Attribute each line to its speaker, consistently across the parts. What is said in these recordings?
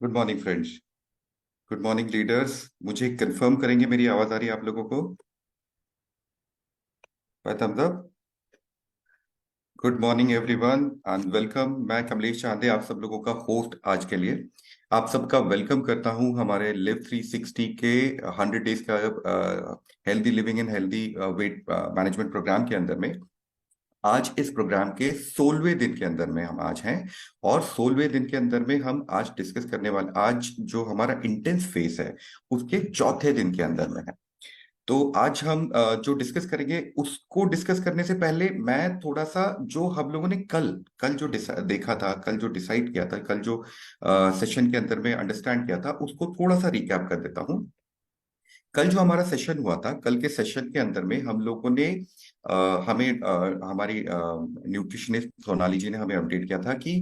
Speaker 1: Good morning friends. Good morning leaders. मुझे confirm करेंगे मेरी आवाज आ रही है आप लोगों को? Thumbs up. Good morning everyone and welcome. मैं कमलेश चांदे आप सब लोगों का होस्ट आज के लिए आप सबका वेलकम करता हूं हमारे लिव 360 के 100 डेज का healthy living and healthy weight management programme के अंदर में। आज इस प्रोग्राम के 16वें दिन के अंदर में हम आज हैं। और 16वें दिन के अंदर में हम आज डिस्कस करने वाले, आज जो हमारा इंटेंस फेस है उसके चौथे दिन के अंदर में है। तो आज हम जो डिस्कस करेंगे उसको डिस्कस करने से पहले मैं थोड़ा सा जो हम लोगों ने कल कल जो देखा था, कल जो डिसाइड किया था, कल जो सेशन के अंदर में अंडरस्टैंड किया था उसको थोड़ा सा रिकैप कर देता हूँ। कल जो हमारा सेशन हुआ था, कल के सेशन के अंदर में हम लोगों ने हमारी न्यूट्रिशनिस्ट सोनाली जी ने हमें अपडेट किया था कि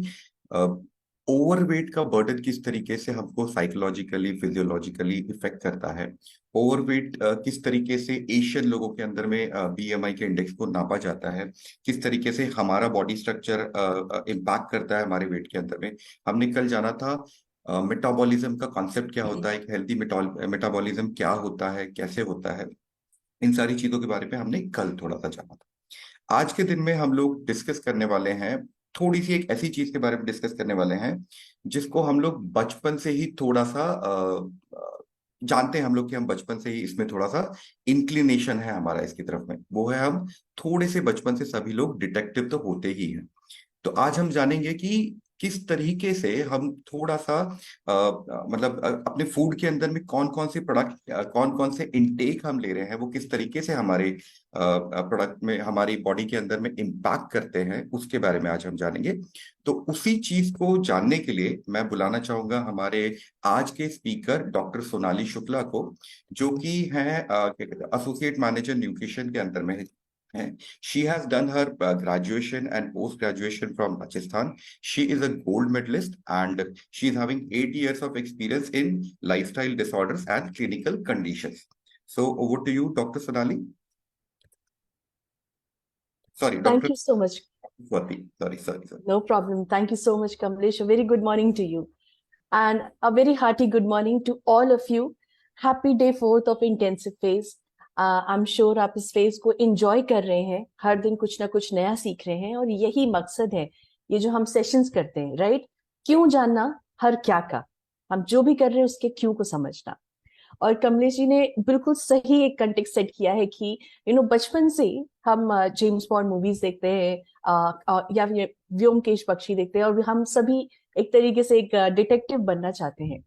Speaker 1: ओवरवेट का बर्डन किस तरीके से हमको साइकोलॉजिकली फिजियोलॉजिकली इफेक्ट करता है। ओवरवेट किस तरीके से एशियन लोगों के अंदर में बीएमआई के इंडेक्स को नापा जाता है, किस तरीके से हमारा बॉडी स्ट्रक्चर इम्पैक्ट करता है हमारे वेट के अंदर में। हमने कल जाना था मेटाबॉलिज्म का कॉन्सेप्ट क्या होता है, एक हेल्दी मेटाबॉलिज्म क्या होता है, कैसे होता है। इन सारी चीजों के बारे में हमने कल थोड़ा सा जाना था। आज के दिन में हम लोग डिस्कस करने वाले हैं, थोड़ी सी एक ऐसी चीज के बारे में डिस्कस करने वाले हैं जिसको हम लोग बचपन से ही थोड़ा सा जानते हैं। हम लोग कि हम बचपन से ही इसमें थोड़ा सा इंक्लिनेशन है हमारा इसकी तरफ में, वो है हम थोड़े से बचपन से सभी लोग डिटेक्टिव तो होते ही हैं। तो आज हम जानेंगे कि किस तरीके से हम थोड़ा सा मतलब अपने फूड के अंदर में कौन कौन से प्रोडक्ट, कौन कौन से इनटेक हम ले रहे हैं, वो किस तरीके से हमारे प्रोडक्ट में, हमारी बॉडी के अंदर में इम्पैक्ट करते हैं, उसके बारे में आज हम जानेंगे। तो उसी चीज को जानने के लिए मैं बुलाना चाहूंगा हमारे आज के स्पीकर डॉक्टर सोनाली शुक्ला को, जो कि हैं एसोसिएट मैनेजर न्यूट्रिशन के अंदर में हैं। She has done her graduation and post graduation from Rajasthan. She is a gold medalist and she is having 8 years of experience in lifestyle disorders and clinical conditions. So over to you, Dr. Sonali. Sorry,
Speaker 2: Thank
Speaker 1: Dr.
Speaker 2: you so much.
Speaker 1: Swati. Sorry.
Speaker 2: No problem. Thank you so much, Kamlesh. A very good morning to you. And a very hearty good morning to all of you. Happy day 4th of intensive phase. I'm sure आप इस phase को enjoy कर रहे हैं, हर दिन कुछ ना कुछ नया सीख रहे हैं और यही मकसद है ये जो हम सेशंस करते हैं, राइट? क्यों जानना, हर क्या का, हम जो भी कर रहे हैं उसके क्यों को समझना। और कमलेश जी ने बिल्कुल सही एक कंटेक्स्ट सेट किया है कि बचपन से हम जेम्स बॉन्ड मूवीज देखते हैं, या फिर व्योमकेश बख्शी देखते हैं और हम सभी एक तरीके से एक डिटेक्टिव बनना चाहते हैं।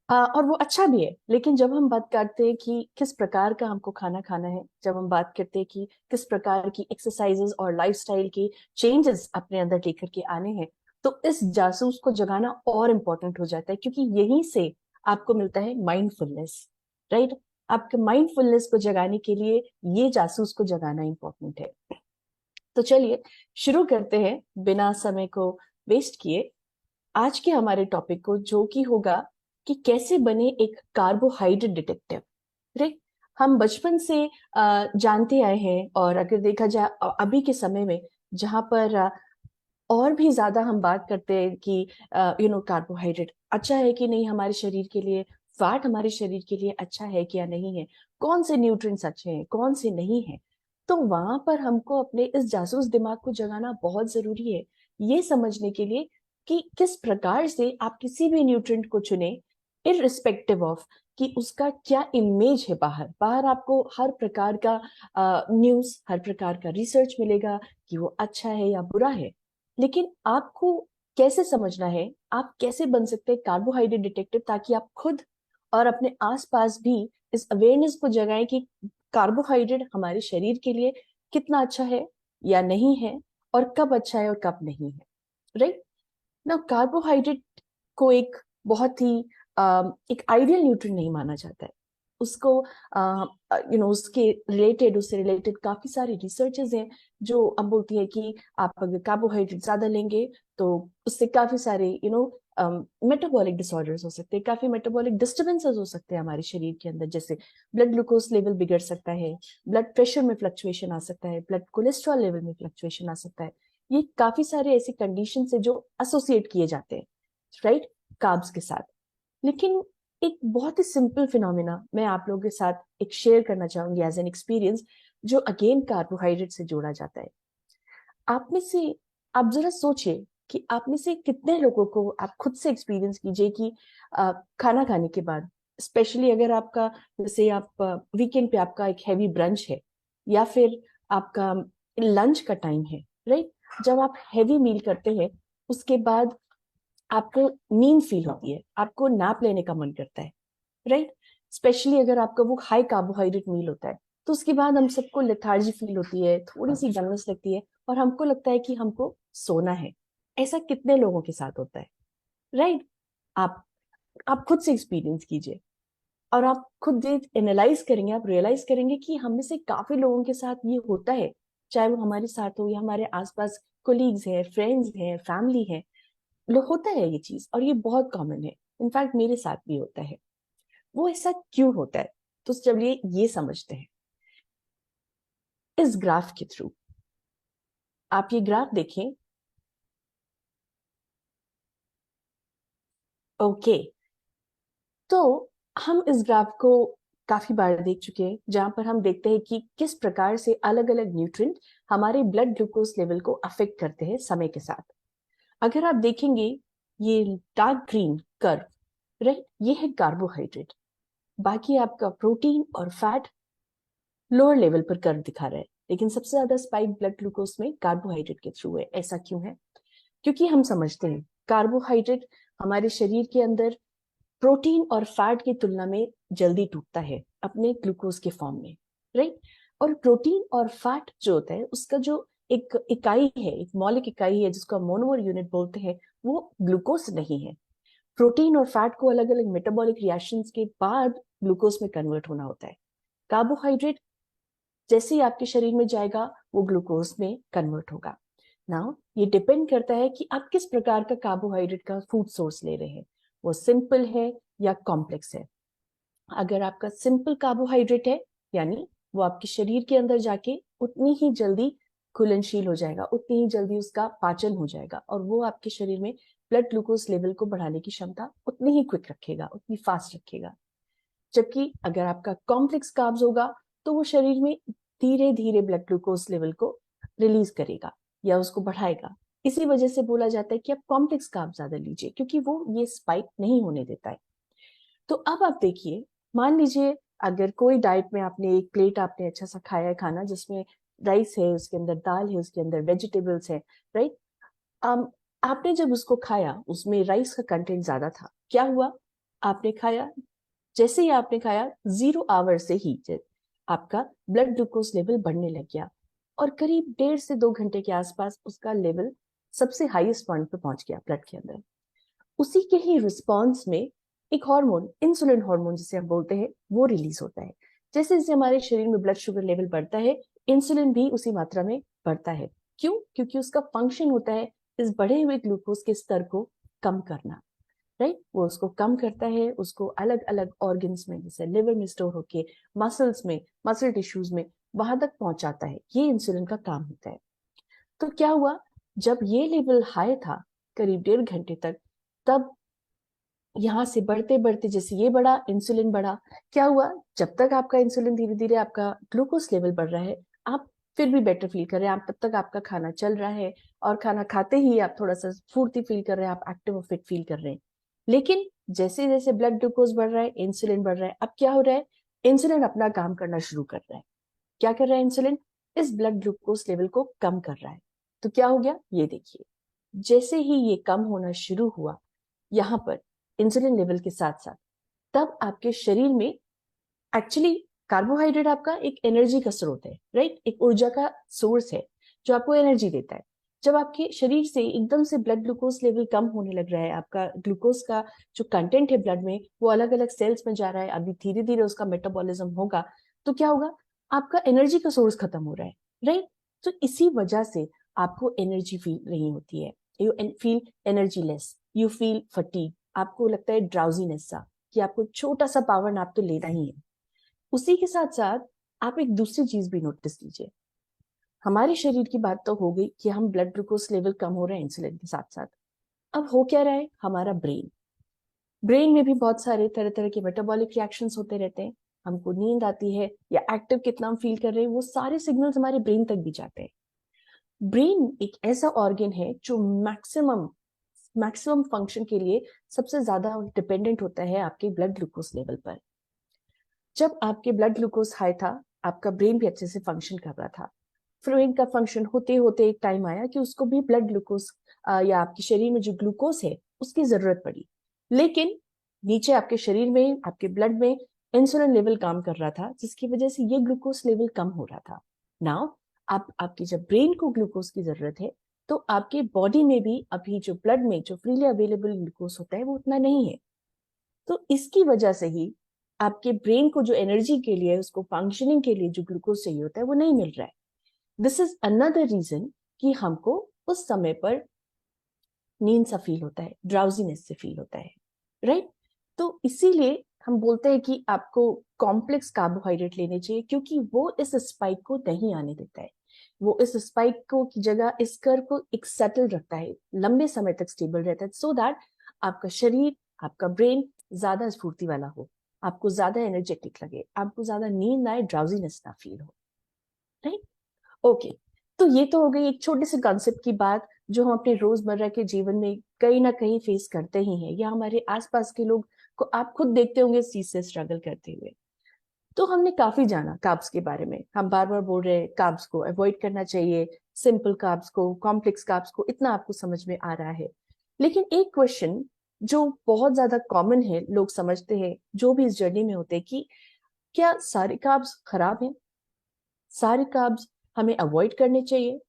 Speaker 2: और वो अच्छा भी है, लेकिन जब हम बात करते हैं कि किस प्रकार का हमको खाना खाना है, जब हम बात करते हैं कि किस प्रकार की एक्सरसाइजेस और लाइफस्टाइल की चेंजेस अपने अंदर लेकर के आने हैं, तो इस जासूस को जगाना और इम्पोर्टेंट हो जाता है, क्योंकि यहीं से आपको मिलता है माइंडफुलनेस, राइट? आपके माइंडफुलनेस को जगाने के लिए ये जासूस को जगाना इंपॉर्टेंट है। तो चलिए शुरू करते हैं बिना समय को वेस्ट किए आज के हमारे टॉपिक को, जो कि होगा कि कैसे बने एक कार्बोहाइड्रेट डिटेक्टिव। राइट? हम बचपन से जानते आए हैं, और अगर देखा जाए अभी के समय में जहां पर और भी ज्यादा हम बात करते हैं कि कार्बोहाइड्रेट अच्छा है कि नहीं हमारे शरीर के लिए, फैट हमारे शरीर के लिए अच्छा है कि या नहीं है, कौन से न्यूट्रिएंट्स अच्छे हैं कौन से नहीं है। तो वहां पर हमको अपने इस जासूस दिमाग को जगाना बहुत जरूरी है, ये समझने के लिए कि किस प्रकार से आप किसी भी न्यूट्रिएंट को चुने, इररिस्पेक्टिव ऑफ कि उसका क्या इमेज है। बाहर बाहर आपको हर प्रकार का न्यूज, हर प्रकार का रिसर्च मिलेगा कि वो अच्छा है या बुरा है, लेकिन आपको कैसे समझना है, आप कैसे बन सकते हैं कार्बोहाइड्रेट डिटेक्टिव, ताकि आप खुद और अपने आसपास भी इस अवेयरनेस को जगाएं कि कार्बोहाइड्रेट हमारे शरीर के लिए कितना अच्छा है या नहीं है, और कब अच्छा है और कब नहीं है। राइट ना? कार्बोहाइड्रेट को एक बहुत ही एक आइडियल न्यूट्रिएंट नहीं माना जाता है। उसको उसके रिलेटेड, उससे रिलेटेड काफी सारी रिसर्चेज हैं जो अब बोलती है कि आप अगर कार्बोहाइड्रेट ज्यादा लेंगे तो उससे काफी सारे मेटाबॉलिक डिसऑर्डर्स हो सकते हैं, काफी मेटाबॉलिक डिस्टर्बेंसेस हो सकते हैं हमारे शरीर के अंदर, जैसे ब्लड ग्लूकोज लेवल बिगड़ सकता है, ब्लड प्रेशर में फ्लक्चुएशन आ सकता है, ब्लड कोलेस्ट्रॉल लेवल में फ्लक्चुएशन आ सकता है। ये काफी सारे ऐसे कंडीशन है जो एसोसिएट किए जाते हैं, राइट, कार्ब्स के साथ। लेकिन एक बहुत ही सिंपल फिनोमिना मैं आप लोगों के साथ एक शेयर करना चाहूंगी एज एन एक्सपीरियंस, जो अगेन कार्बोहाइड्रेट से जोड़ा जाता है। आप में से आप जरा सोचिए कि आप में से कितने लोगों को आप खुद से एक्सपीरियंस कीजिए कि खाना खाने के बाद, स्पेशली अगर आपका जैसे आप वीकेंड पे आपका एक हैवी ब्रंच है या फिर आपका लंच का टाइम है, राइट, जब आप हैवी मील करते हैं उसके बाद आपको नींद फील होती है, आपको नैप लेने का मन करता है, राइट, स्पेशली अगर आपका वो हाई कार्बोहाइड्रेट मील होता है, तो उसके बाद हम सबको लेथार्जी फील होती है, थोड़ी सी डलनेस लगती है और हमको लगता है कि हमको सोना है। ऐसा कितने लोगों के साथ होता है, राइट? आप खुद से एक्सपीरियंस कीजिए और आप खुद एनालाइज करेंगे, आप रियलाइज करेंगे कि हम में से काफी लोगों के साथ ये होता है, चाहे वो हमारे साथ हो या हमारे आसपास कोलीग्स हैं, फ्रेंड्स हैं, फैमिली है, लोग होता है ये चीज और ये बहुत कॉमन है। इनफैक्ट मेरे साथ भी होता है। वो ऐसा क्यों होता है? तो चलिए ये समझते हैं इस ग्राफ के थ्रू। आप ये ग्राफ देखें। ओके, तो हम इस ग्राफ को काफी बार देख चुके हैं, जहां पर हम देखते हैं कि किस प्रकार से अलग अलग न्यूट्रिएंट हमारे ब्लड ग्लूकोज लेवल को अफेक्ट करते हैं समय के साथ। अगर आप देखेंगे ये डार्क ग्रीन कर्व, राइट, ये है कार्बोहाइड्रेट। बाकी आपका प्रोटीन और फैट लोअर लेवल पर कर्व दिखा रहा है, लेकिन सबसे ज्यादा स्पाइक ब्लड ग्लूकोज में कार्बोहाइड्रेट के थ्रू है। ऐसा क्यों है? क्योंकि हम समझते हैं कार्बोहाइड्रेट हमारे शरीर के अंदर प्रोटीन और फैट की तुलना में जल्दी टूटता है अपने ग्लूकोज के फॉर्म में, राइट। और प्रोटीन और फैट जो होता है उसका जो एक इकाई है, एक मौलिक इकाई है जिसको हम मोनोमर यूनिट बोलते हैं, वो ग्लूकोज नहीं है। प्रोटीन और फैट को अलग अलग मेटाबॉलिक रिएक्शंस के बाद ग्लूकोज में कन्वर्ट होना होता है। कार्बोहाइड्रेट जैसे ही आपके शरीर में जाएगा वो ग्लूकोज में कन्वर्ट होगा। नाउ ये डिपेंड करता है कि आप किस प्रकार का कार्बोहाइड्रेट का फूड सोर्स ले रहे हैं, वो सिंपल है या कॉम्प्लेक्स है। अगर आपका सिंपल कार्बोहाइड्रेट है, यानी वो आपके शरीर के अंदर जाके उतनी ही जल्दी घुलनशील हो जाएगा, उतनी ही जल्दी उसका पाचन हो जाएगा और वो आपके शरीर में ब्लड ग्लूकोज लेवल को बढ़ाने की क्षमता उतनी ही क्विक रखेगा, उतनी फास्ट रखेगा। जबकि अगर आपका कॉम्प्लेक्स कार्ब्स होगा तो वो शरीर में धीरे धीरे ब्लड ग्लूकोज लेवल को रिलीज करेगा या उसको बढ़ाएगा। इसी वजह से बोला जाता है कि आप कॉम्प्लेक्स कार्ब ज्यादा लीजिए, क्योंकि वो ये स्पाइक नहीं होने देता है। तो अब आप देखिए, मान लीजिए अगर कोई डाइट में आपने एक प्लेट आपने अच्छा सा खाया है खाना, जिसमें राइस है, उसके अंदर दाल है, उसके अंदर वेजिटेबल्स है, राइट। आपने जब उसको खाया उसमें राइस का कंटेंट ज्यादा था, क्या हुआ? आपने खाया, जैसे ही आपने खाया 0 आवर से ही आपका ब्लड ग्लूकोज लेवल बढ़ने लग गया और करीब 1.5 से 2 घंटे के आसपास उसका लेवल सबसे हाईएस्ट पॉइंट पे पहुंच गया ब्लड के अंदर। उसी के ही रिस्पॉन्स में एक हार्मोन, इंसुलिन हार्मोन जिसे हम बोलते हैं, वो रिलीज होता है। जैसे जैसे हमारे शरीर में ब्लड शुगर लेवल बढ़ता है, इंसुलिन भी उसी मात्रा में बढ़ता है। क्यों? क्योंकि उसका फंक्शन होता है इस बढ़े हुए ग्लूकोज के स्तर को कम करना, राइट। वो उसको कम करता है, उसको अलग अलग ऑर्गन्स में जैसे लिवर में स्टोर होके मसल्स में, मसल टिश्यूज में वहां तक पहुंचाता है। ये इंसुलिन का काम होता है। तो क्या हुआ, जब ये लेवल हाई था करीब 1.5 घंटे तक, तब यहाँ से बढ़ते बढ़ते जैसे ये बढ़ा, इंसुलिन बढ़ा, क्या हुआ, जब तक आपका इंसुलिन धीरे धीरे आपका ग्लूकोज लेवल बढ़ रहा है, आप फिर भी बेटर फील कर रहे हैं, आप तब तक आपका खाना चल रहा है और खाना खाते ही आप थोड़ा सा फुर्ती फील कर रहे हैं, आप एक्टिव और फिट फील कर रहे हैं। लेकिन जैसे जैसे ब्लड ग्लूकोज बढ़ रहा है, इंसुलिन बढ़ रहा है, अब क्या हो रहा है, इंसुलिन अपना काम करना शुरू कर रहा है। क्या कर रहा है इंसुलिन? इस ब्लड ग्लूकोज लेवल को कम कर रहा है। तो क्या हो गया, ये देखिए, जैसे ही ये कम होना शुरू हुआ यहाँ पर इंसुलिन लेवल के साथ साथ, तब आपके शरीर में एक्चुअली कार्बोहाइड्रेट आपका एक एनर्जी का स्रोत है, राइट, एक ऊर्जा का सोर्स है जो आपको एनर्जी देता है। जब आपके शरीर से एकदम से ब्लड ग्लूकोज लेवल कम होने लग रहा है, आपका ग्लूकोज का जो कंटेंट है ब्लड में वो अलग अलग सेल्स में जा रहा है, अभी धीरे धीरे उसका मेटाबॉलिज्म होगा, तो क्या होगा, आपका एनर्जी का सोर्स खत्म हो रहा है, राइट। तो इसी वजह से आपको एनर्जी फील नहीं होती है, you feel energy less, you feel fatigue, आपको लगता है ड्राउजीनेस सा, कि आपको छोटा सा पावर नैप तो लेना ही है। उसी के साथ साथ आप एक दूसरी चीज भी नोटिस कीजिए। हमारे शरीर की बात तो हो गई कि हम ब्लड ग्लूकोज लेवल कम हो रहे हैं इंसुलिन के साथ साथ, अब हो क्या रहा है, हमारा ब्रेन। ब्रेन में भी बहुत सारे तरह तरह के मेटाबॉलिक रिएक्शंस होते रहते हैं। हमको नींद आती है या एक्टिव कितना हम फील कर रहे हैं, वो सारे सिग्नल्स हमारे ब्रेन तक भी जाते हैं। ब्रेन एक ऐसा ऑर्गन है जो मैक्सिमम मैक्सिमम फंक्शन के लिए सबसे ज्यादा डिपेंडेंट होता है आपके ब्लड ग्लूकोज लेवल पर। जब आपके ब्लड ग्लूकोज हाई था, आपका ब्रेन भी अच्छे से फंक्शन कर रहा था। ब्रेन का फंक्शन होते होते एक टाइम आया कि उसको भी ब्लड ग्लूकोज या आपके शरीर में जो ग्लूकोज है उसकी जरूरत पड़ी। लेकिन नीचे आपके शरीर में, आपके ब्लड में इंसुलिन लेवल काम कर रहा था, जिसकी वजह से ये ग्लूकोज लेवल कम हो रहा था। नाउ आप आपकी जब ब्रेन को ग्लूकोज की जरूरत है, तो आपके बॉडी में भी अभी जो ब्लड में जो फ्रीली अवेलेबल ग्लूकोज होता है वो उतना नहीं है। तो इसकी वजह से ही आपके ब्रेन को जो एनर्जी के लिए, उसको फंक्शनिंग के लिए जो ग्लूकोज चाहिए होता है वो नहीं मिल रहा है। दिस इज अनदर रीजन कि हमको उस समय पर नींद सा फील होता है, ड्राउजीनेस से फील होता है, राइट? तो इसीलिए हम बोलते हैं कि आपको कॉम्प्लेक्स कार्बोहाइड्रेट लेने चाहिए, क्योंकि वो इस स्पाइक को नहीं आने देता है। वो इस स्पाइक को की जगह इस कर्व को एक सेटल रखता है, लंबे समय तक स्टेबल रहता है, सो दैट आपका शरीर, आपका ब्रेन ज्यादा स्फूर्ति वाला हो, आपको ज्यादा एनर्जेटिक लगे, आपको ज्यादा नींद आए, ड्राउजीनेस ना फील हो, राइट? ओके, तो ये तो हो गई एक छोटे से कॉन्सेप्ट की बात जो हम अपने रोजमर्रा के जीवन में कहीं ना कहीं फेस करते ही हैं, या हमारे आसपास के लोग को आप खुद देखते होंगे इस चीज से स्ट्रगल करते हुए। तो हमने काफी जाना कार्ब्स के बारे में, हम बार बार बोल रहे हैं कार्ब्स को अवॉइड करना चाहिए, सिंपल कार्ब्स को, कॉम्प्लेक्स कार्ब्स को, इतना आपको समझ में आ रहा है। लेकिन एक क्वेश्चन जो बहुत ज्यादा कॉमन है, लोग समझते हैं जो भी इस जर्नी में होते हैं, कि क्या सारे कार्ब्स खराब हैं, सारे कार्ब्स हमें अवॉइड करने चाहिए,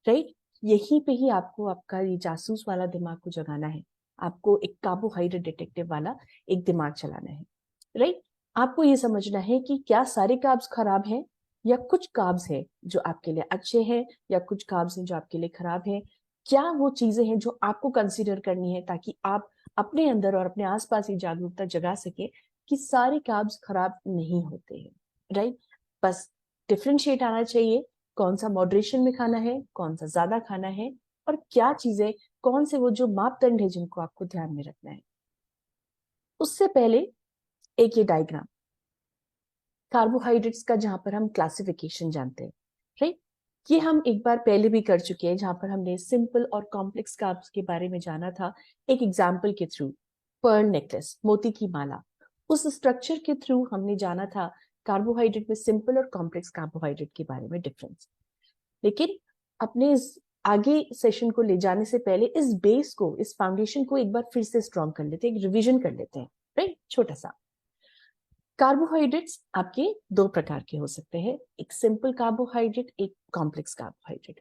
Speaker 2: राइट? यहीं पे ही आपको आपका ये जासूस वाला दिमाग को जगाना है। आपको एक कार्बोहाइड्रेट डिटेक्टिव वाला एक दिमाग चलाना है, राइट? आपको ये समझना है कि क्या सारे कार्ब्स खराब हैं, या कुछ कार्ब्स हैं जो आपके लिए अच्छे हैं, या कुछ कार्ब्स हैं जो आपके लिए खराब हैं। क्या वो चीजें हैं जो आपको कंसीडर करनी है, ताकि आप अपने अंदर और अपने आसपास ये जागरूकता जगा सके कि सारे कार्ब्स खराब नहीं होते हैं, राइट? बस डिफरेंशिएट आना चाहिए, कौन सा मॉडरेशन में खाना है, कौन सा ज्यादा खाना है, और क्या चीजें, कौन से वो जो मापदंड है जिनको आपको ध्यान में रखना है। उससे पहले एक ये डायग्राम कार्बोहाइड्रेट्स का, जहां पर हम क्लासिफिकेशन जानते हैं, राइट? ये हम एक बार पहले भी कर चुके हैं, जहां पर हमने सिंपल और कॉम्प्लेक्स कार्ब्स के बारे में जाना था एक एग्जाम्पल के थ्रू, पर्ल नेकलेस, मोती की माला। उस स्ट्रक्चर के थ्रू हमने जाना था कार्बोहाइड्रेट में सिंपल और कॉम्प्लेक्स कार्बोहाइड्रेट के बारे में डिफरेंस। लेकिन अपने इस आगे सेशन को ले जाने से पहले इस बेस को, इस फाउंडेशन को एक बार फिर से स्ट्रॉन्ग कर लेते हैं, एक रिवीजन कर लेते हैं, राइट? छोटा सा। कार्बोहाइड्रेट्स आपके दो प्रकार के हो सकते हैं, एक सिंपल कार्बोहाइड्रेट, एक कॉम्प्लेक्स कार्बोहाइड्रेट।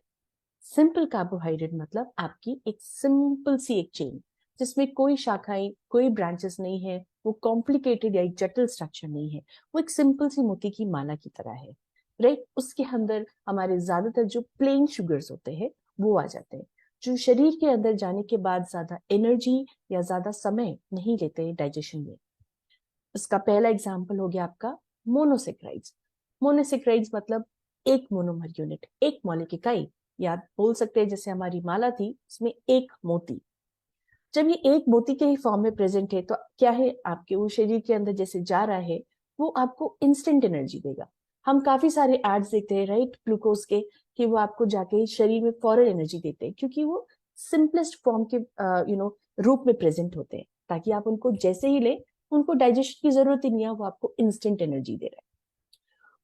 Speaker 2: सिंपल कार्बोहाइड्रेट मतलब आपकी एक सिंपल सी एक चेन, जिसमें कोई शाखाएं, कोई ब्रांचेस नहीं है, वो कॉम्प्लिकेटेड या एक जटिल स्ट्रक्चर नहीं है, वो एक सिंपल सी मोती की माला की तरह है, राइट? उसके अंदर हमारे ज्यादातर जो प्लेन शुगर्स होते हैं वो आ जाते हैं, जो शरीर के अंदर जाने के बाद ज्यादा एनर्जी या ज्यादा समय नहीं लेते डाइजेशन में। इसका पहला एग्जाम्पल हो गया आपका मोनोसेक्राइड्स। मोनोसेक्राइड्स मतलब एक मोनोमर यूनिट, एक मौलिक इकाई, या आप बोल सकते हैं जैसे हमारी माला थी उसमें एक मोती। जब ये एक मोती के ही फॉर्म में प्रेजेंट है, तो क्या है, आपके वो शरीर के अंदर जैसे जा रहा है वो आपको इंस्टेंट एनर्जी देगा। हम काफी सारे एड्स देखते हैं, राइट, ग्लूकोज के, कि वो आपको जाके शरीर में फौरन एनर्जी देते हैं, क्योंकि वो सिंपलेस्ट फॉर्म के रूप में प्रेजेंट होते हैं, ताकि आप उनको जैसे ही ले, उनको डाइजेशन की जरूरत ही नहीं है, वो आपको इंस्टेंट एनर्जी दे रहा है।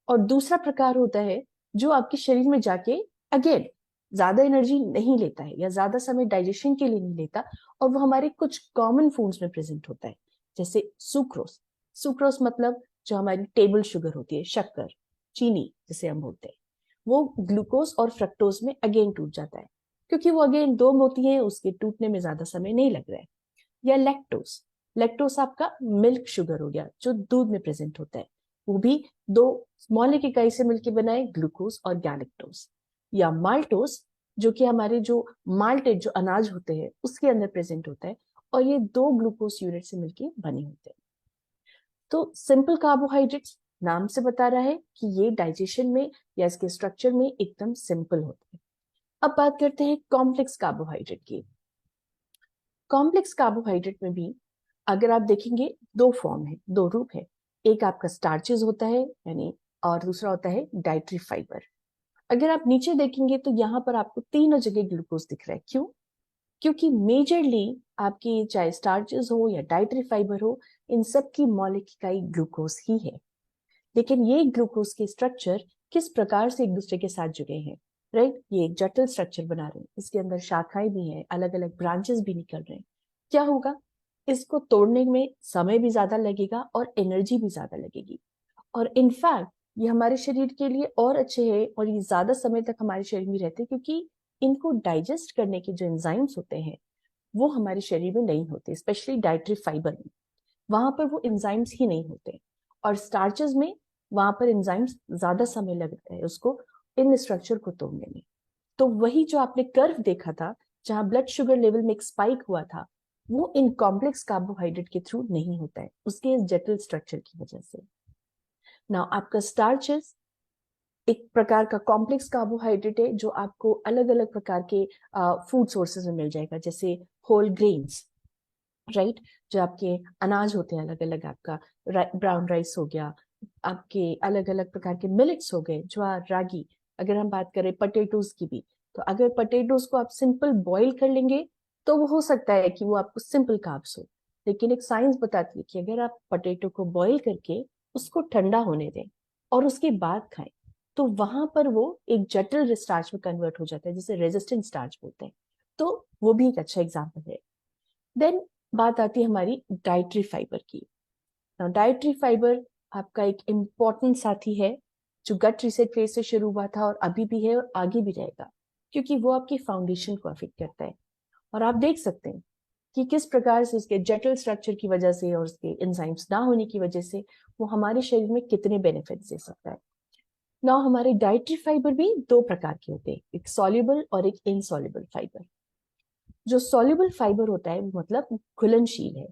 Speaker 2: और दूसरा प्रकार होता है जो आपके शरीर में जाके अगेन ज्यादा एनर्जी नहीं लेता है, या ज्यादा समय डाइजेशन के लिए नहीं लेता, और वो हमारे कुछ कॉमन फूड्स में प्रेजेंट होता है, जैसे सुक्रोस। सुक्रोस मतलब जो हमारी टेबल शुगर होती है, शक्कर, चीनी जिसे हम बोलते हैं, वो ग्लूकोज और फ्रक्टोज में अगेन टूट जाता है, क्योंकि वो अगेन दो मोती हैं, उसके टूटने में ज्यादा समय नहीं लग रहा है। या लैक्टोस, लैक्टोस आपका मिल्क शुगर हो गया, जो दूध में प्रेजेंट होता है, वो भी दो मौलिक इकाई से मिलकर बना है, ग्लूकोज और गैलेक्टोस। या माल्टोस, जो कि हमारे जो माल्टेड जो अनाज होते हैं उसके अंदर प्रेजेंट होता है, और ये दो ग्लूकोज यूनिट से मिलकर बने होते हैं। तो सिंपल कार्बोहाइड्रेट्स नाम से बता रहा है कि ये डाइजेशन में या इसके स्ट्रक्चर में एकदम सिंपल होते हैं। अब बात करते हैं कॉम्प्लेक्स कार्बोहाइड्रेट की। कॉम्प्लेक्स कार्बोहाइड्रेट में भी अगर आप देखेंगे दो फॉर्म है, दो रूप है। एक आपका स्टार्चेस होता है यानी, और दूसरा होता है डाइटरी फाइबर। अगर आप नीचे देखेंगे तो यहाँ पर आपको तीनों जगह ग्लूकोज दिख रहा है। क्यों? क्योंकि मेजरली आपकी चाहे स्टार्चेस हो या डाइटरी फाइबर हो, इन सब की मौलिक इकाई ग्लूकोज ही है। लेकिन ये ग्लूकोज के स्ट्रक्चर किस प्रकार से एक दूसरे के साथ जुड़े हैं, राइट? ये एक जटिल स्ट्रक्चर बना रहे हैं, इसके अंदर शाखाएं भी हैं, अलग अलग ब्रांचेस भी निकल रहे हैं। क्या होगा? इसको तोड़ने में समय भी ज्यादा लगेगा और एनर्जी भी ज्यादा लगेगी। और इनफैक्ट ये हमारे शरीर के लिए और अच्छे हैं और ये ज्यादा समय तक हमारे शरीर में रहते हैं, क्योंकि इनको डाइजेस्ट करने के जो एंजाइम्स होते हैं वो हमारे शरीर में नहीं होते, स्पेशली डाइटरी फाइबर में। वहां पर वो एंजाइम्स ही नहीं होते। और स्टार्चेस में वहां पर एंजाइम्स ज्यादा समय लगता है उसको इन स्ट्रक्चर को तोड़ने में। तो वही जो आपने कर्व देखा था जहां ब्लड शुगर लेवल में एक स्पाइक हुआ था, वो इन कॉम्प्लेक्स कार्बोहाइड्रेट के थ्रू नहीं होता है, उसके इस जटिल स्ट्रक्चर की वजह से। नाउ आपका स्टार्चेस एक प्रकार का कॉम्प्लेक्स कार्बोहाइड्रेट है जो आपको अलग अलग प्रकार के फूड सोर्सेज में मिल जाएगा, जैसे होल ग्रेन्स, राइट? जो आपके अनाज होते हैं अलग अलग, आपका ब्राउन राइस हो गया, आपके अलग अलग प्रकार के मिलेट्स हो गए, ज्वार, रागी। अगर हम बात करें पटेटोज की भी, तो अगर पटेटोज को आप सिंपल बॉईल कर लेंगे तो वो हो सकता है कि वो आपको सिंपल कार्ब्स हो। लेकिन एक साइंस बताती है कि अगर आप पटेटो को बॉईल करके उसको ठंडा होने दें और उसके बाद खाएं, तो वहां पर वो एक जटिल स्टार्च में कन्वर्ट हो जाता है, जिसे रेजिस्टेंट स्टार्च बोलते हैं। तो वो भी एक अच्छा एग्जाम्पल है। देन बात आती है हमारी डाइटरी फाइबर की। डाइटरी फाइबर आपका एक इम्पॉर्टेंट साथी है जो गट रीसेट फेज से शुरू हुआ था और अभी भी है और आगे भी रहेगा, क्योंकि वो आपकी फाउंडेशन को अफेक्ट करता है। और आप देख सकते हैं कि किस प्रकार से उसके जटिल स्ट्रक्चर की वजह से और उसके एंजाइम्स ना होने की वजह से वो हमारे शरीर में कितने बेनिफिट्स दे सकता है। ना हमारे डाइटरी फाइबर भी दो प्रकार के होते हैं, एक सॉल्युबल और एक इनसॉल्युबल फाइबर। जो सॉल्युबल फाइबर होता है वो मतलब घुलनशील है।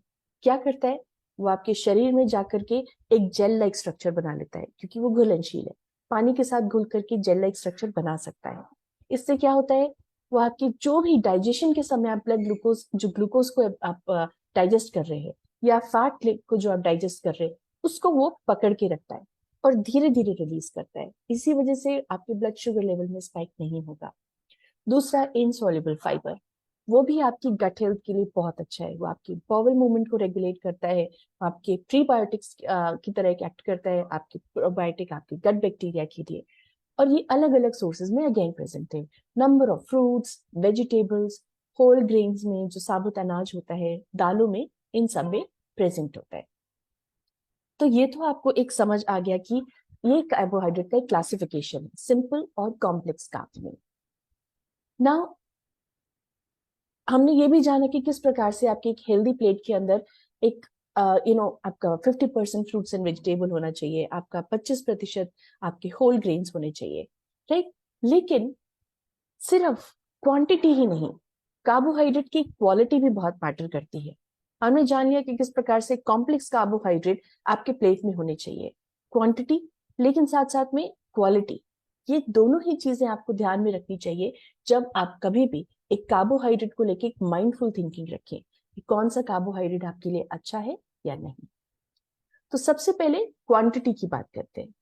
Speaker 2: क्या करता है? वो आपके शरीर में जाकर के एक जेल लाइक स्ट्रक्चर बना लेता है, क्योंकि वो घुलनशील है। पानी के साथ घुल करके जेल लाइक स्ट्रक्चर बना सकता है। इससे क्या होता है? वो आपकी जो भी डाइजेशन के समय आप ब्लड ग्लूकोज, जो ग्लूकोज को आप डाइजेस्ट कर रहे हैं, या फैट को जो आप डाइजेस्ट कर रहे हैं, उसको वो पकड़ के रखता है और धीरे धीरे रिलीज करता है। इसी वजह से आपके ब्लड शुगर लेवल में स्पाइक नहीं होगा। दूसरा इनसॉल्युबल फाइबर, वो भी आपकी गट हेल्थ के लिए बहुत अच्छा है। वो आपकी बाउल मूवमेंट को रेगुलेट करता है, आपके प्रीबायोटिक्स की तरह एक्ट करता है, आपके प्रोबायोटिक आपके गट बैक्टीरिया के लिए। और ये अलग अलग सोर्सेज में अगेन प्रेजेंट है। Number of fruits, vegetables, whole grains में जो साबुत अनाज होता है, दालों में, इन सब में प्रेजेंट होता है। तो ये तो आपको एक समझ आ गया कि ये कार्बोहाइड्रेट का एक क्लासिफिकेशन है, सिंपल और कॉम्प्लेक्स कार्ब्स में। नाउ हमने ये भी जाना कि किस प्रकार से आपकी एक हेल्दी प्लेट के अंदर एक आपका 50% फ्रूट्स एंड वेजिटेबल होना चाहिए, आपका 25% आपके होल ग्रेन्स होने चाहिए, राइट? लेकिन सिर्फ क्वांटिटी ही नहीं, कार्बोहाइड्रेट की क्वालिटी भी बहुत मैटर करती है। हमने जान लिया कि किस प्रकार से कॉम्प्लेक्स कार्बोहाइड्रेट आपके प्लेट में होने चाहिए, क्वांटिटी, लेकिन साथ साथ में क्वालिटी। ये दोनों ही चीजें आपको ध्यान में रखनी चाहिए जब आप कभी भी एक कार्बोहाइड्रेट को लेके एक माइंडफुल थिंकिंग रखें कि कौन सा कार्बोहाइड्रेट आपके लिए अच्छा है या नहीं। तो सबसे पहले क्वांटिटी की बात करते हैं।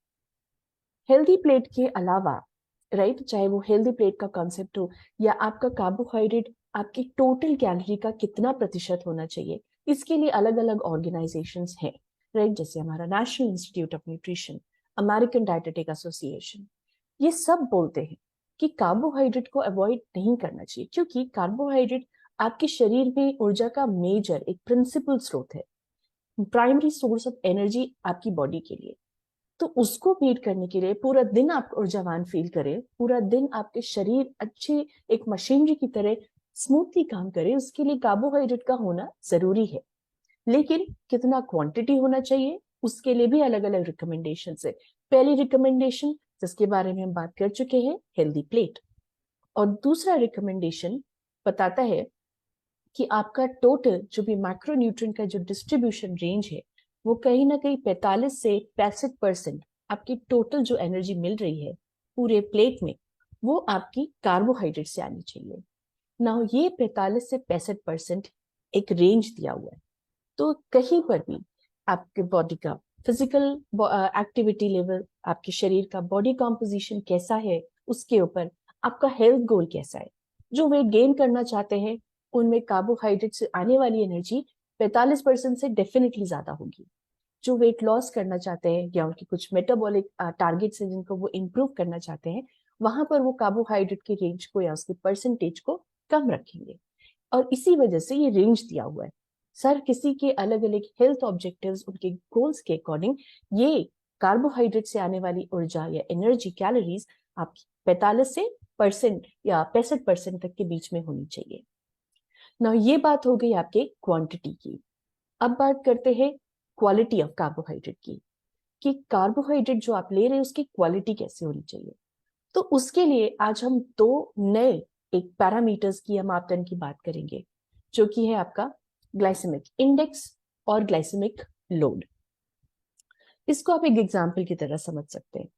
Speaker 2: हेल्दी प्लेट के अलावा, राइट, चाहे वो हेल्दी प्लेट का कॉन्सेप्ट हो या आपका कार्बोहाइड्रेट आपकी टोटल कैलोरी का कितना प्रतिशत होना चाहिए, इसके लिए अलग अलग ऑर्गेनाइजेशंस हैं, राइट? जैसे हमारा National Institute of Nutrition, American Dietetic Association, ये सब बोलते हैं कि कार्बोहाइड्रेट को अवॉइड नहीं करना चाहिए, क्योंकि कार्बोहाइड्रेट आपके शरीर में ऊर्जा का मेजर एक प्रिंसिपल स्रोत है, प्राइमरी सोर्स ऑफ एनर्जी आपकी बॉडी के लिए। तो उसको मीट करने के लिए पूरा दिन आप ऊर्जावान फील करें, पूरा दिन आपके शरीर अच्छे एक मशीनरी की तरह स्मूथली काम करे, उसके लिए कार्बोहाइड्रेट का होना जरूरी है। लेकिन कितना क्वांटिटी होना चाहिए, उसके लिए भी अलग अलग रिकमेंडेशन है। पहली रिकमेंडेशन जिसके बारे में हम बात कर चुके हैं, हेल्दी प्लेट। और दूसरा रिकमेंडेशन बताता है कि आपका टोटल जो भी मैक्रोन्यूट्रिएंट का जो डिस्ट्रीब्यूशन रेंज है, वो कहीं ना कहीं 45 से 65% आपकी टोटल जो एनर्जी मिल रही है पूरे प्लेट में, वो आपकी कार्बोहाइड्रेट से आनी चाहिए। ना ये 45 से 65% एक रेंज दिया हुआ है। तो कहीं पर भी आपके बॉडी का फिजिकल एक्टिविटी लेवल, आपके शरीर का बॉडी कॉम्पोजिशन कैसा है, उसके ऊपर आपका हेल्थ गोल कैसा है। जो वेट गेन करना चाहते हैं उनमें कार्बोहाइड्रेट से आने वाली एनर्जी 45% से डेफिनेटली ज्यादा होगी। जो वेट लॉस करना चाहते हैं या उनके कुछ मेटाबॉलिक टारगेट्स हैं जिनको वो इम्प्रूव करना चाहते हैं, वहां पर वो कार्बोहाइड्रेट के रेंज को या उसके परसेंटेज को कम रखेंगे। और इसी वजह से ये रेंज दिया हुआ है। सर किसी के अलग अलग हेल्थ ऑब्जेक्टिव्स, उनके गोल्स के अकॉर्डिंग ये कार्बोहाइड्रेट से आने वाली ऊर्जा या एनर्जी कैलोरीज आपकी 45 से परसेंट या 65% तक के बीच में होनी चाहिए ना। ये बात हो गई आपके क्वांटिटी की। अब बात करते हैं क्वालिटी ऑफ कार्बोहाइड्रेट की, कि कार्बोहाइड्रेट जो आप ले रहे हैं उसकी क्वालिटी कैसे होनी चाहिए। तो उसके लिए आज हम दो नए एक पैरामीटर्स की या मापदंड की बात करेंगे, जो कि है आपका ग्लाइसेमिक इंडेक्स और ग्लाइसेमिक लोड। इसको आप एक एग्जाम्पल की तरह समझ सकते हैं।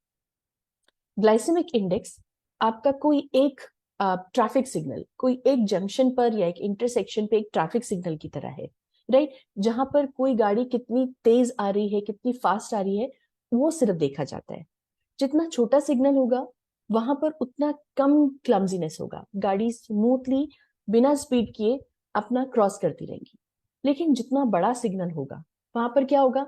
Speaker 2: ग्लाइसेमिक इंडेक्स आपका कोई एक ट्रैफिक सिग्नल, कोई एक जंक्शन पर या एक इंटरसेक्शन पे एक ट्रैफिक सिग्नल की तरह है, राइट। जहां पर कोई गाड़ी कितनी तेज आ रही है, कितनी फास्ट आ रही है, वो सिर्फ देखा जाता है। जितना छोटा सिग्नल होगा वहां पर उतना कम क्लमजीनेस होगा, गाड़ी स्मूथली बिना स्पीड किए अपना क्रॉस करती रहेंगी। लेकिन जितना बड़ा सिग्नल होगा वहां पर क्या होगा,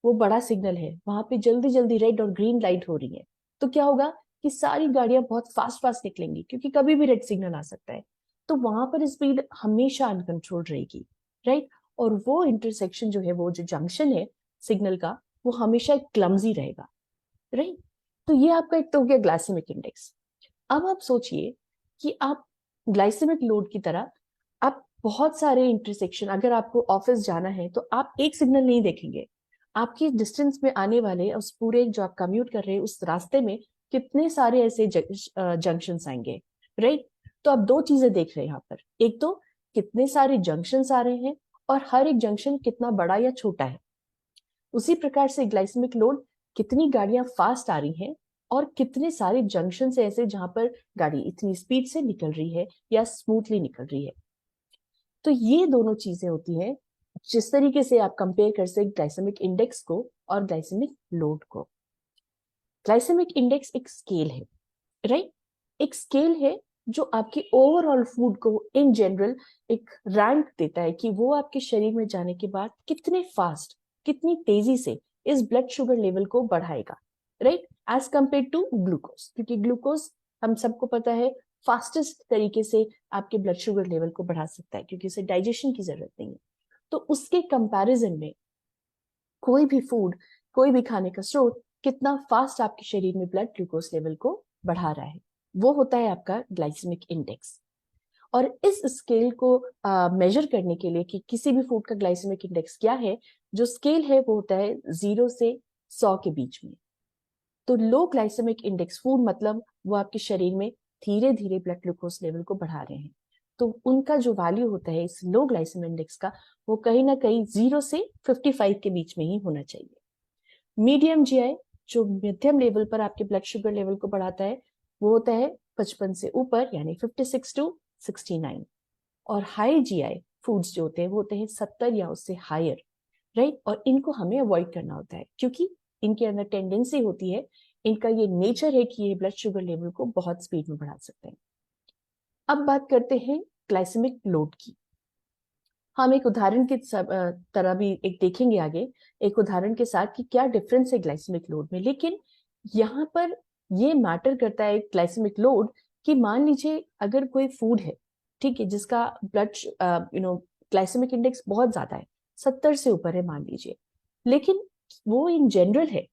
Speaker 2: वो बड़ा सिग्नल है, वहां पे जल्दी जल्दी रेड और ग्रीन लाइट हो रही है, तो क्या होगा कि सारी गाड़ियां बहुत फास्ट फास्ट निकलेंगी, क्योंकि कभी भी रेड सिग्नल आ सकता है। तो वहां पर स्पीड हमेशा अनकंट्रोल्ड रहेगी, राइट। और वो इंटरसेक्शन जो है, वो जो जंक्शन है सिग्नल का, वो हमेशा क्लमजी रहेगा, राइट। तो ये आपका एक तो हो गया ग्लाइसेमिक इंडेक्स। अब आप सोचिए कि आप ग्लाइसेमिक लोड की तरह आप बहुत सारे इंटरसेक्शन, अगर आपको ऑफिस जाना है तो आप एक सिग्नल नहीं देखेंगे, आपकी डिस्टेंस में आने वाले उस पूरे जो आप कम्यूट कर रहे हैं उस रास्ते में कितने सारे ऐसे जंक्शन आएंगे, राइट। तो आप दो चीजें देख रहे हैं यहाँ पर, एक तो कितने सारे जंक्शन आ रहे हैं और हर एक जंक्शन कितना बड़ा या छोटा है। उसी प्रकार से ग्लाइसेमिक लोड, कितनी गाड़ियां फास्ट आ रही हैं और कितने सारे जंक्शन से ऐसे जहां पर गाड़ी इतनी स्पीड से निकल रही है या स्मूथली निकल रही है। तो ये दोनों चीजें होती हैं जिस तरीके से आप कंपेयर कर सकते ग्लाइसेमिक इंडेक्स को और ग्लाइसेमिक लोड को। ग्लाइसेमिक इंडेक्स एक स्केल है, राइट। एक स्केल है जो आपके ओवरऑल फूड को इन जनरल एक रैंक देता है कि वो आपके शरीर में जाने के बाद कितने फास्ट, कितनी तेजी से इस ब्लड शुगर लेवल को बढ़ाएगा, right, as compare to glucose. क्योंकि ग्लूकोज हम सबको पता है फास्टेस्ट तरीके से आपके ब्लड शुगर लेवल को बढ़ा सकता है, क्योंकि उसे डाइजेशन की जरूरत नहीं है। तो उसके कंपैरिजन में कोई भी फूड, कोई भी खाने का स्रोत कितना फास्ट आपके शरीर में ब्लड ग्लूकोज लेवल को बढ़ा रहा है, वो होता है आपका ग्लाइसेमिक इंडेक्स। और इस स्केल को मेजर करने के लिए कि किसी भी फूड का ग्लाइसेमिक इंडेक्स क्या है, जो स्केल है वो होता है 0 से 100 के बीच में। तो लो ग्लाइसेमिक इंडेक्स फूड मतलब वो आपके शरीर में धीरे धीरे ब्लड ग्लूकोज लेवल को बढ़ा रहे हैं, तो उनका जो वैल्यू होता है इस लो ग्लाइसेमिक इंडेक्स का, वो कहीं ना कहीं 0 से 55 के बीच में ही होना चाहिए। मीडियम जीआई जो मध्यम लेवल पर आपके ब्लड शुगर लेवल को बढ़ाता है, वो होता है 55 से ऊपर, यानी 56 टू 69। और हाई जीआई फूड्स जो होते हैं वो होते हैं 70 या उससे हायर, राइट। और इनको हमें अवॉइड करना होता है क्योंकि इनके अंदर टेंडेंसी होती है, इनका ये नेचर है कि ये ब्लड शुगर लेवल को बहुत स्पीड में बढ़ा सकते हैं। अब बात करते हैं ग्लाइसेमिक लोड की। हम एक उदाहरण की तरह भी एक देखेंगे आगे, एक उदाहरण के साथ कि क्या डिफरेंस है ग्लाइसेमिक लोड में। लेकिन यहाँ पर ये मैटर करता है ग्लाइसेमिक लोड कि मान लीजिए अगर कोई फूड है, ठीक है, जिसका ब्लड ग्लाइसेमिक इंडेक्स बहुत ज्यादा है, 70 से ऊपर है मान लीजिए, लेकिन वो इन जनरल है।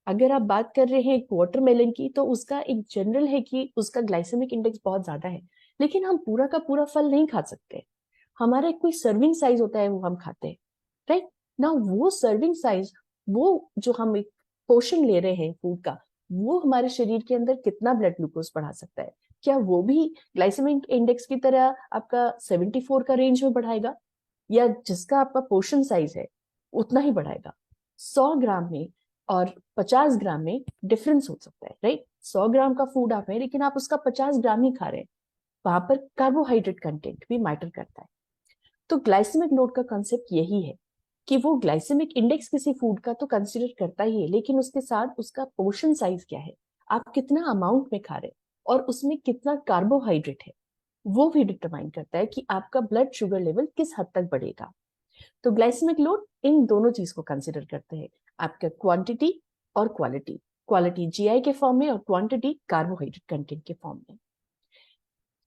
Speaker 2: अगर आप बात कर रहे हैं एक वाटरमेलन की, तो उसका एक जनरल है कि उसका ग्लाइसेमिक इंडेक्स बहुत ज्यादा है, लेकिन हम पूरा का पूरा फल नहीं खा सकते। हमारा एक कोई सर्विंग साइज होता है वो हम खाते हैं, राइट ना। वो सर्विंग साइज, वो जो हम एक पोर्शन ले रहे हैं फूड का, वो हमारे शरीर के अंदर कितना ब्लड ग्लूकोज बढ़ा सकता है। क्या वो भी ग्लाइसेमिक इंडेक्स की तरह आपका 74 का रेंज में बढ़ाएगा, या जिसका आपका पोर्शन साइज है उतना ही बढ़ाएगा। 100 ग्राम में और 50 ग्राम में डिफरेंस हो सकता है, राइट। 100 ग्राम का फूड आप है लेकिन आप उसका 50 ग्राम ही खा रहे हैं, वहां पर कार्बोहाइड्रेट कंटेंट भी मैटर करता है। तो ग्लाइसेमिक लोड का कॉन्सेप्ट यही है कि वो ग्लाइसेमिक इंडेक्स किसी फूड का तो कंसिडर करता ही है, लेकिन उसके साथ उसका पोर्शन साइज क्या है, आप कितना अमाउंट में खा रहे हैं और उसमें कितना कार्बोहाइड्रेट है, वो भी डिटरमाइन करता है कि आपका ब्लड शुगर लेवल किस हद तक बढ़ेगा। तो ग्लाइसेमिक लोड इन दोनों चीज को कंसिडर करते हैं, आपका क्वांटिटी और क्वालिटी। क्वालिटी जीआई के फॉर्म में और क्वांटिटी कार्बोहाइड्रेट कंटेंट के फॉर्म में।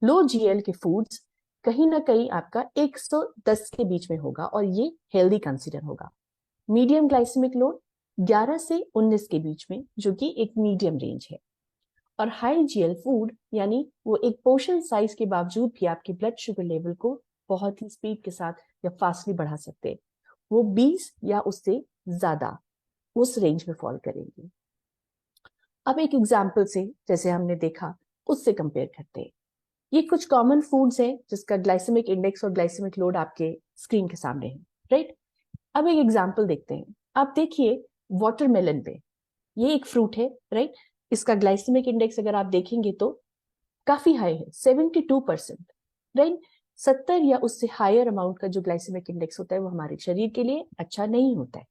Speaker 2: लो जीएल के फूड्स कहीं ना कहीं आपका 110 के बीच में होगा और ये हेल्दी कंसिडर होगा। मीडियम ग्लाइसेमिक लोड 11 से 19 के बीच में, जो कि एक मीडियम रेंज है। और हाई जीएल फूड यानी वो एक पोर्शन साइज के बावजूद भी आपके ब्लड शुगर लेवल को बहुत ही स्पीड के साथ या फास्टली बढ़ा सकते हैं, वो 20 या उससे ज्यादा उस रेंज में फॉल करेंगे। अब एक एग्जाम्पल से, जैसे हमने देखा, उससे कंपेयर करते हैं। ये कुछ कॉमन फूड्स हैं जिसका ग्लाइसेमिक इंडेक्स और ग्लाइसेमिक लोड आपके स्क्रीन के सामने है, राइट। अब एक एग्जाम्पल देखते हैं। आप देखिए वाटरमेलन पे, ये एक फ्रूट है, राइट। इसका ग्लाइसेमिक इंडेक्स अगर आप देखेंगे तो काफी हाई है, 72%, राइट। 70 या उससे हायर अमाउंट का जो ग्लाइसेमिक इंडेक्स होता है वो हमारे शरीर के लिए अच्छा नहीं होता है।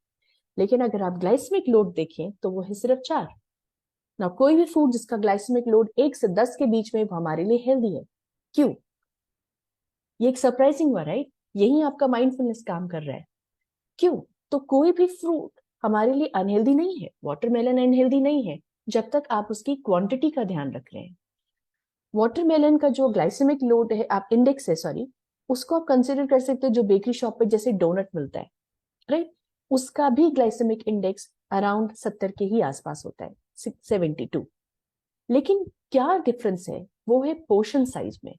Speaker 2: लेकिन अगर आप ग्लाइसेमिक लोड देखें तो वो है सिर्फ 4। ना कोई भी फूड जिसका ग्लाइसेमिक लोड 1 से 10 के बीच में, वो हमारे लिए हेल्दी है। क्यों? ये एक सरप्राइजिंग हुआ, राइट। यही आपका माइंडफुलनेस काम कर रहा है। क्यों? तो कोई भी फ्रूट हमारे लिए अनहेल्दी नहीं है, वाटरमेलन अनहेल्दी नहीं है जब तक आप उसकी क्वांटिटी का ध्यान रख रहे हैं। वाटरमेलन का जो ग्लाइसेमिक लोड है, आप इंडेक्स है सॉरी, उसको आप कंसिडर कर सकते हो जो बेकरी शॉप पे जैसे डोनट मिलता है, राइट। उसका भी ग्लाइसेमिक इंडेक्स अराउंड 70 के ही आसपास होता है, 72। लेकिन क्या डिफरेंस है, वो है पोर्शन साइज में।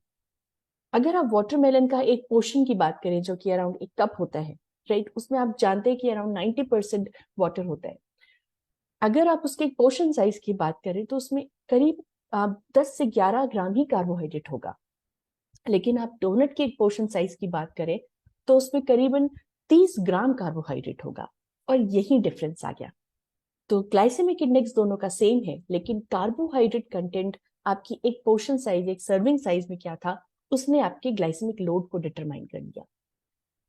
Speaker 2: अगर आप वाटरमेलन का एक पोर्शन की बात करें जो कि अराउंड एक कप होता है, राइट, उसमें आप जानते हैं कि अराउंड 90% वाटर होता है। अगर आप उसके एक पोर्शन साइज की बात करें तो उसमें करीब 10 से 11 ग्राम ही कार्बोहाइड्रेट होगा। लेकिन आप डोनट के एक पोर्शन साइज की बात करें तो उसमें करीबन 30 ग्राम कार्बोहाइड्रेट होगा, और यही डिफरेंस आ गया। तो ग्लाइसेमिक इंडेक्स दोनों का सेम है, लेकिन कार्बोहाइड्रेट कंटेंट आपकी एक पोर्शन साइज, एक सर्विंग साइज में क्या था, उसने आपके ग्लाइसेमिक लोड को डिटरमाइन कर लिया।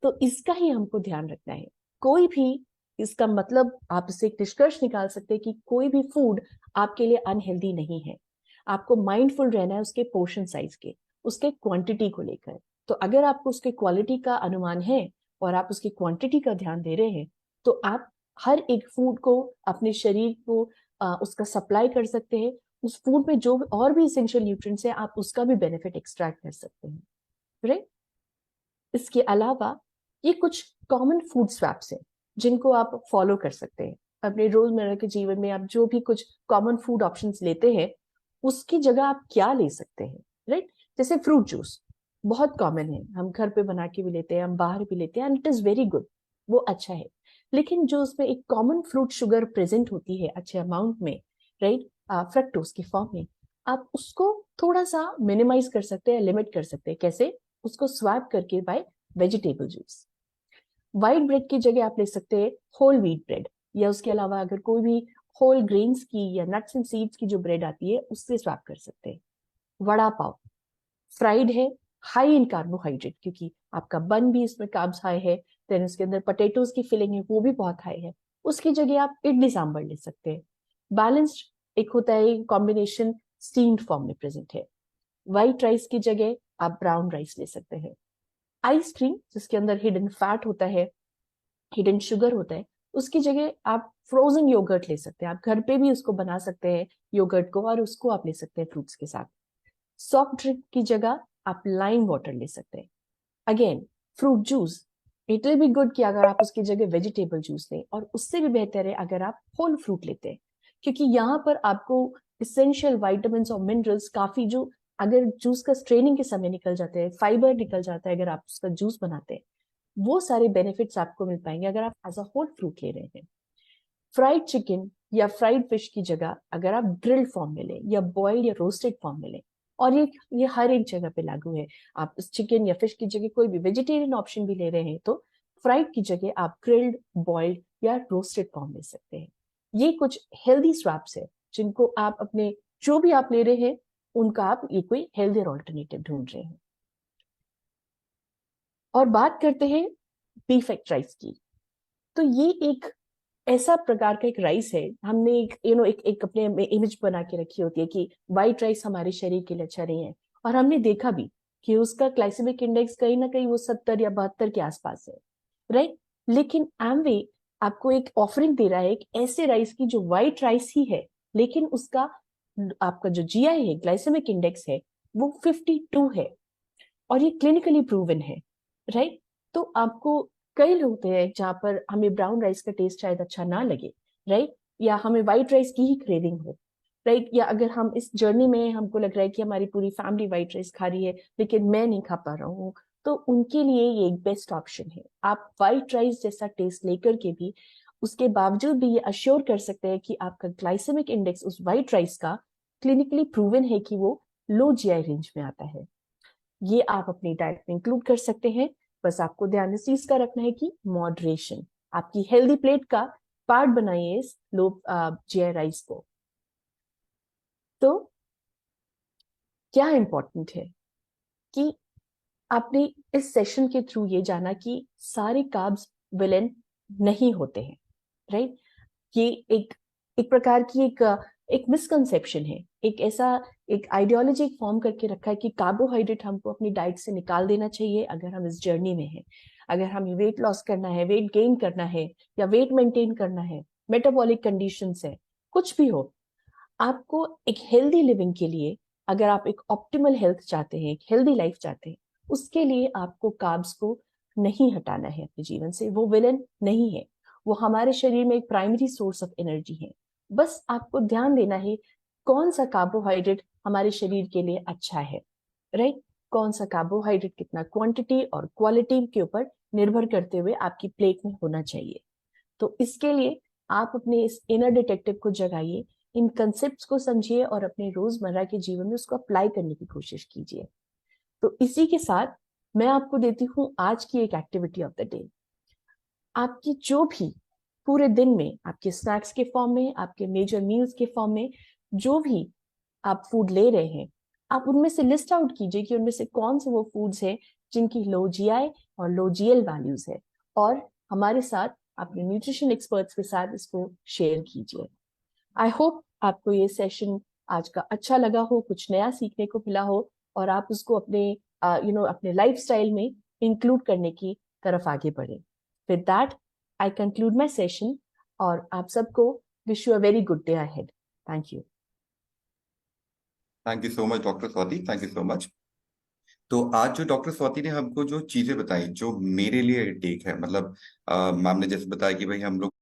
Speaker 2: तो इसका ही हमको ध्यान रखना है। कोई भी, इसका मतलब आप इससे एक निष्कर्ष निकाल सकते हैं कि कोई भी फूड आपके लिए अनहेल्दी नहीं है। आपको माइंडफुल रहना है उसके पोर्शन साइज के, उसके क्वांटिटी को लेकर। तो अगर आपको उसके क्वालिटी का अनुमान है और आप उसकी क्वांटिटी का ध्यान दे रहे हैं, तो आप हर एक फूड को अपने शरीर को उसका सप्लाई कर सकते हैं। उस फूड में जो और भी इसेंशियल न्यूट्रिएंट्स हैं, आप उसका भी बेनिफिट एक्सट्रैक्ट कर सकते हैं, राइट। इसके अलावा ये कुछ कॉमन फूड स्वैप्स हैं जिनको आप फॉलो कर सकते हैं अपने रोजमर्रा के जीवन में। आप जो भी कुछ कॉमन फूड ऑप्शंस लेते हैं, उसकी जगह आप क्या ले सकते हैं, राइट। जैसे फ्रूट जूस बहुत कॉमन है, हम घर पे बना के भी लेते हैं, हम बाहर भी लेते हैं, and it is very good, वो अच्छा है। लेकिन जो उसमें एक कॉमन फ्रूट शुगर प्रेजेंट होती है अच्छे अमाउंट में, राइट, फ्रक्टोज के फॉर्म में, आप उसको थोड़ा सा मिनिमाइज कर सकते हैं, लिमिट कर सकते हैं। कैसे? उसको स्वैप करके by vegetable juice. White bread की जगह आप ले सकते हैं होल व्हीट ब्रेड, या उसके अलावा अगर कोई भी होल ग्रेन्स की या नट्स एंड सीड्स की जो ब्रेड आती है उससे स्वैप कर सकते हैं। वड़ा पाव फ्राइड है, हाई इन कार्बोहाइड्रेट, क्योंकि आपका बन भी इसमें कार्ब्स हाई है, देन उसके अंदर पोटैटोज की फिलिंग है वो भी बहुत हाई है। उसकी जगह आप इडली सांभर ले सकते हैं। बैलेंस्ड एक होता है कॉम्बिनेशन, स्टीम्ड फॉर्म में प्रेजेंट है। व्हाइट राइस की जगह आप ब्राउन राइस ले सकते हैं। आइसक्रीम जिसके अंदर हिडन फैट होता है, हिडन शुगर होता है, उसकी जगह आप फ्रोजन योगर्ट ले सकते हैं। आप घर पे भी उसको बना सकते हैं योगर्ट को, और उसको आप ले सकते हैं फ्रूट्स के साथ। सॉफ्ट ड्रिंक की जगह आप लाइम वाटर ले सकते हैं। Again fruit juice, it will be good कि अगर आप उसकी जगह वेजिटेबल जूस लें, और उससे भी बेहतर है अगर आप होल फ्रूट लेते हैं, क्योंकि यहाँ पर आपको इसेंशियल वाइटामिन और मिनरल्स काफी, जो अगर जूस का स्ट्रेनिंग के समय निकल जाते हैं, फाइबर निकल जाता है अगर आप उसका जूस बनाते हैं, वो सारे बेनिफिट्स आपको मिल पाएंगे अगर आप एज अ होल फ्रूट ले रहे हैं। फ्राइड चिकन या फ्राइड फिश की जगह अगर आप ग्रिल्ड फॉर्म में लें या बॉइल्ड या रोस्टेड फॉर्म में लें, और ये हर एक जगह पे लागू है। आप इस चिकन या फिश की जगह कोई भी वेजिटेरियन ऑप्शन भी ले रहे हैं तो फ्राइड की जगह आप ग्रिल्ड, बॉइल्ड या रोस्टेड फॉर्म ले सकते हैं। ये कुछ हेल्दी स्वैप्स है जिनको आप अपने, जो भी आप ले रहे हैं उनका आप ये कोई हेल्दियर ऑल्टरनेटिव ढूंढ रहे हैं। और बात करते हैं बीफ एक्ट राइस की। तो ये एक ऐसा प्रकार का एक राइस है, हमने एक एक अपने इमेज बना के रखी होती है कि व्हाइट राइस हमारे शरीर के लिए अच्छा नहीं है, और हमने देखा भी कि उसका ग्लाइसेमिक इंडेक्स कहीं ना कहीं वो 70 या 72 के आसपास है, राइट। लेकिन एमवे आपको एक ऑफरिंग दे रहा है एक ऐसे राइस की जो व्हाइट राइस ही है, लेकिन उसका आपका जो जीआई है, ग्लाइसेमिक इंडेक्स है, वो 52 है, और ये क्लिनिकली प्रूवन है, राइट। तो आपको कई लोग होते हैं जहां पर हमें ब्राउन राइस का टेस्ट शायद अच्छा ना लगे, राइट, या हमें व्हाइट राइस की ही क्रेविंग हो, राइट, या अगर हम इस जर्नी में हमको लग रहा है कि हमारी पूरी फैमिली व्हाइट राइस खा रही है लेकिन मैं नहीं खा पा रहा हूँ, तो उनके लिए ये एक बेस्ट ऑप्शन है। आप व्हाइट राइस जैसा टेस्ट लेकर के भी उसके बावजूद भी ये अश्योर कर सकते हैं कि आपका ग्लाइसेमिक इंडेक्स उस व्हाइट राइस का क्लिनिकली प्रूवन है कि वो लो जीआई रेंज में आता है। ये आप अपनी डाइट में इंक्लूड कर सकते हैं। बस आपको ध्यान इस चीज का रखना है कि मॉडरेशन, आपकी हेल्दी प्लेट का पार्ट बनाइए इस लो जीआई राइस को। तो क्या इंपॉर्टेंट है कि आपने इस सेशन के थ्रू ये जाना कि सारे कार्ब्स विलेन नहीं होते हैं, राइट। ये एक एक प्रकार की एक मिसकंसेप्शन है, एक ऐसा एक आइडियोलॉजी फॉर्म करके रखा है कि कार्बोहाइड्रेट हमको अपनी डाइट से निकाल देना चाहिए अगर हम इस जर्नी में हैं। अगर हमें वेट लॉस करना है, वेट गेन करना है, या वेट मेंटेन करना है, मेटाबॉलिक कंडीशंस है, कुछ भी हो, आपको एक हेल्दी लिविंग के लिए, अगर आप एक ऑप्टिमल हेल्थ चाहते हैं, एक हेल्दी लाइफ चाहते हैं, उसके लिए आपको कार्ब्स को नहीं हटाना है अपने जीवन से। वो विलन नहीं है, वो हमारे शरीर में एक प्राइमरी सोर्स ऑफ एनर्जी है। बस आपको ध्यान देना है कौन सा कार्बोहाइड्रेट हमारे शरीर के लिए अच्छा है, राइट। कौन सा कार्बोहाइड्रेट कितना क्वांटिटी और क्वालिटी के ऊपर निर्भर करते हुए आपकी प्लेट में होना चाहिए। तो इसके लिए आप अपने इस इनर डिटेक्टिव को जगाइए, इन कंसेप्ट्स को समझिए और अपने रोजमर्रा के जीवन में उसको अप्लाई करने की कोशिश कीजिए। तो इसी के साथ मैं आपको देती हूँ आज की एक एक्टिविटी ऑफ द डे। आपकी जो भी पूरे दिन में आपके स्नैक्स के फॉर्म में, आपके मेजर मील्स के फॉर्म में जो भी आप फूड ले रहे हैं, आप उनमें से लिस्ट आउट कीजिए कि उनमें से कौन से वो फूड्स हैं जिनकी लो जीआई और लो जीएल वैल्यूज है, और हमारे साथ अपने न्यूट्रिशन एक्सपर्ट्स के साथ इसको शेयर कीजिए। आई होप आपको ये सेशन आज का अच्छा लगा हो, कुछ नया सीखने को मिला हो, और आप उसको अपने अपने लाइफस्टाइल में इंक्लूड करने की तरफ आगे बढ़े। With that I conclude my session, और आप सबको wish you a very good day ahead. Thank you.
Speaker 1: Thank you so much doctor Swati, thank you so much. तो आज जो डॉक्टर स्वाति ने हमको जो चीजें बताई जो मेरे लिए टेक है, मतलब मैम ने जैसे बताया कि भाई हम लोग